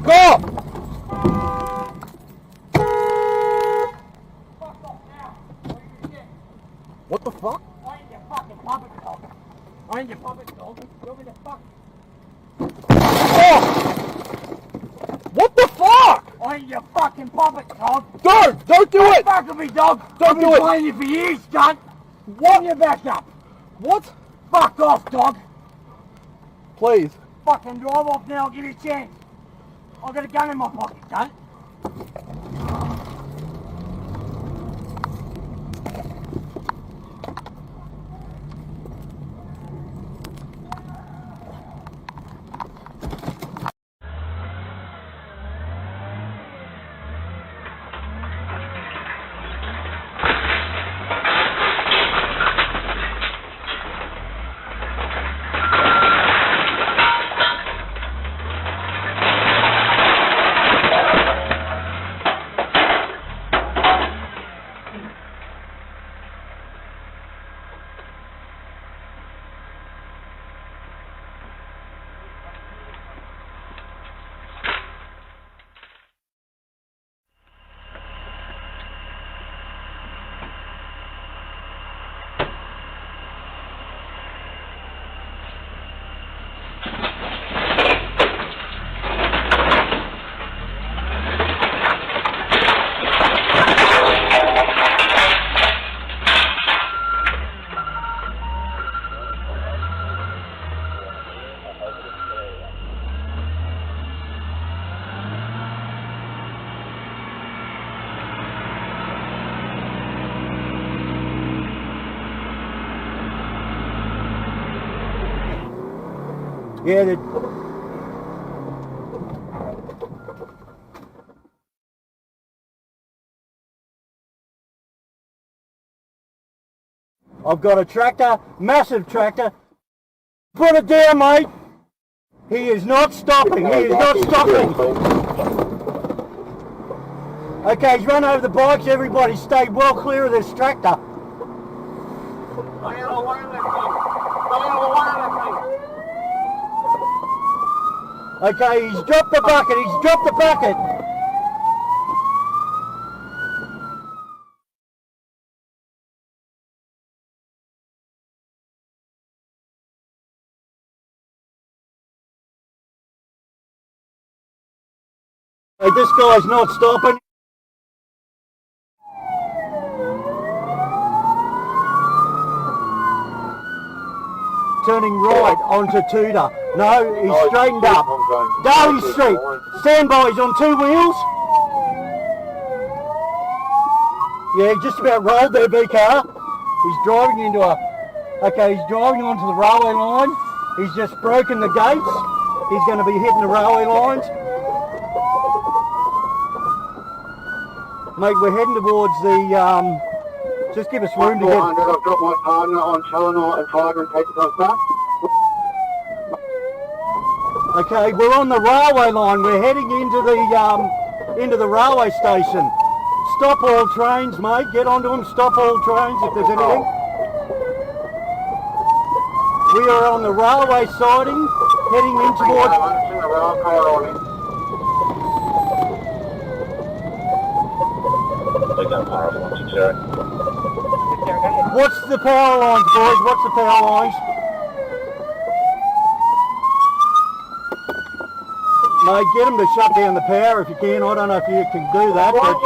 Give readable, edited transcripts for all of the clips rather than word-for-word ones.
Fuck off! Fuck off now. What are you doing? What the fuck? I ain't your fucking puppet dog. I ain't your puppet dog. You want me to fuck? Oh! What the fuck? I ain't your fucking puppet dog. Don't do it! Fuck with me, dog. Don't I've do been it. playing you for years, cunt. What? Your back up. What? Fuck off, dog. Please. Fucking drive off now. I'll give you a chance. I've got a gun in my pocket, cunt. Yeah, I've got a tractor, massive tractor. Put it down, mate. He is not stopping. He is not stopping. Okay, he's run over the bikes. Everybody stay well clear of this tractor. Okay, he's dropped the bucket. He's dropped the bucket. Hey, this guy's not stopping. Turning right onto Tudor. No, he's straightened up. Darley Street. Stand by, he's on two wheels. Yeah, he just about rolled their big car. He's driving into a... Okay, he's driving onto the railway line. He's just broken the gates. He's going to be hitting the railway lines. Mate, we're heading towards the... just give us room to get... I've got my partner on Challenor and Tiger and take the back. Okay, we're on the railway line. We're heading into the railway station. Stop all trains, mate. Get onto them. Stop all trains if there's anything. We are on the railway siding, heading in towards... What's the power lines, boys? What's the power lines? Mate, get them to shut down the power if you can. I don't know if you can do that. But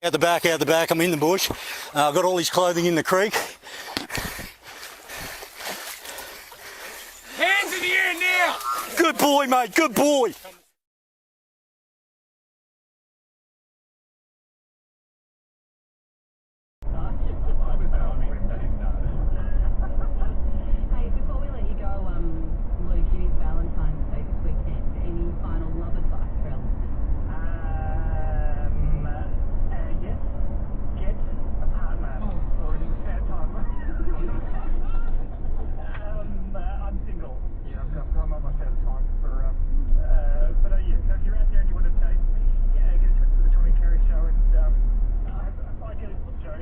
Out the back, I'm in the bush. I've got all his clothing in the creek. Hands in the air now! Good boy, mate, good boy. Hey, before we let you go, Luke, it is Valentine's Day this weekend. Any final love advice for our listeners? Yes. Get a partner for an sad time. I'm single. Yeah, I'm almost out of time for, but yeah, so if you're out there and you want to date me, get in touch with the Tommy Carey Show and, bye, Kelly, show.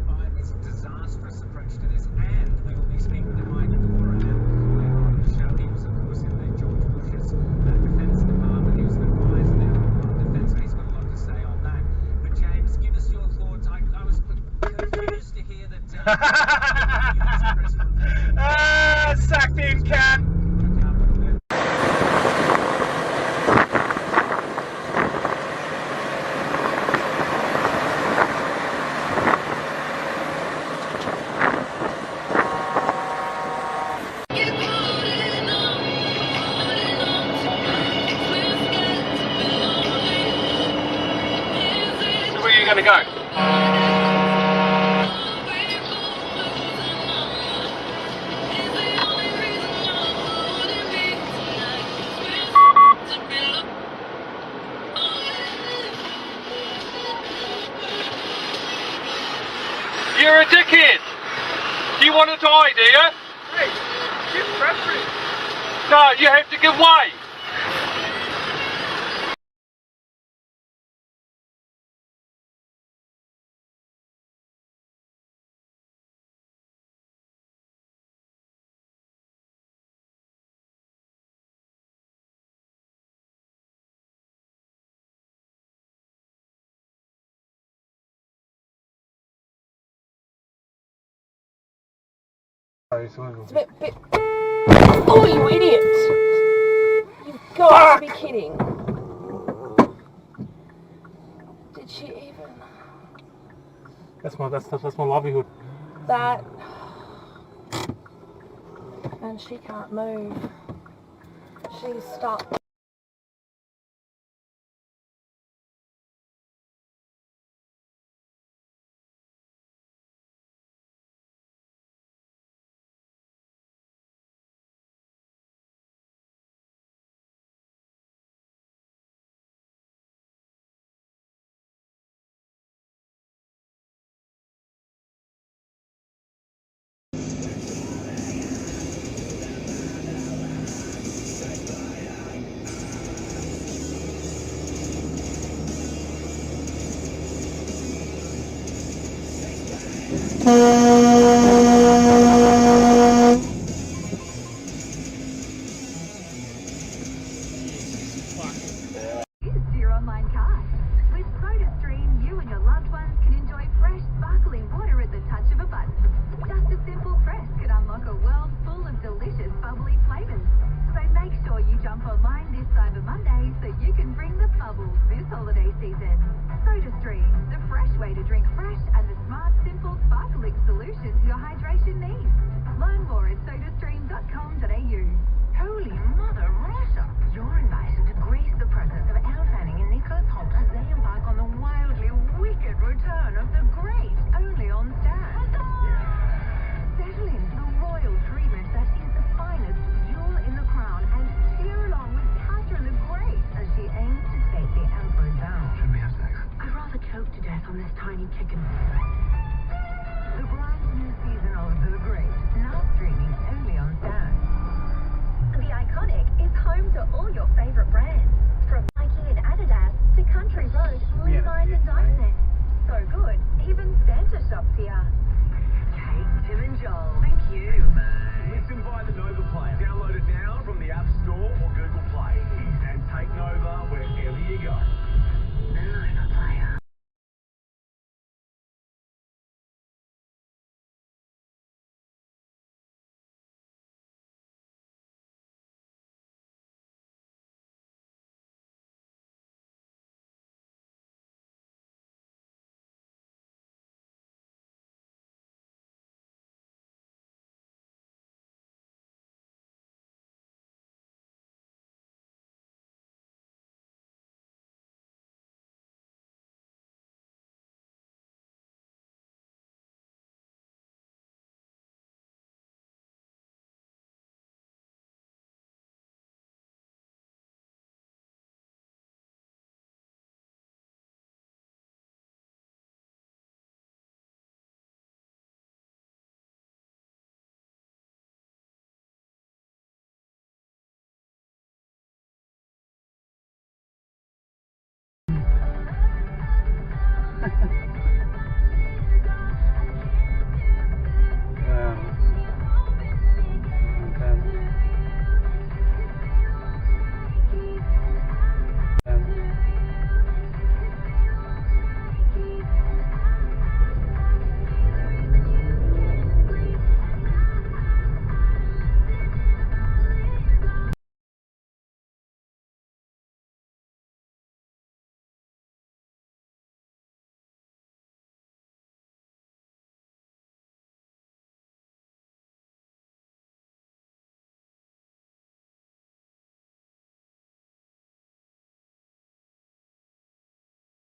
By this disastrous approach to this, and we will be speaking to QUORA later on the show. He was, of course, in the George Bush's Defence Department. He was an advisor there on foreign defence, so he's got a lot to say on that. But James, give us your thoughts. I was confused to hear that. Sucked in, cat. Where are you going to go? You're a dickhead! Do you want to die, do you? Hey, give preference! No, you have to give way! It's a bit... Oh, you idiot! You've got to be kidding. Did she even... That's my livelihood. That... And she can't move. She's stuck. season. SodaStream, the fresh way to drink fresh and the smart, simple, sparkling solution to your hydration needs. Learn more at sodastream.com.au. Holy Mother Russia! You're invited to grace the presence of Elle Fanning and Nicholas Holt as they embark on the wildly wicked return of the great, only on Stan. Settle into the royal treatment that is the finest jewel in the crown and cheer along with Catherine the Great as she aims to take the emperor down. Should we have sex? I'd rather choke to death on this tiny chicken. The brand new season of The Great, now streaming only on Stan. The Iconic is home to all your favorite brands, from Nike and Adidas to Country Road, Levi's and Dyson. So good, even Santa shops here. Kate, Tim and Joel, thank you. Listen via the Nova Player. Download it now from the App Store or Google Play. And take Nova wherever you go. The Nova Player.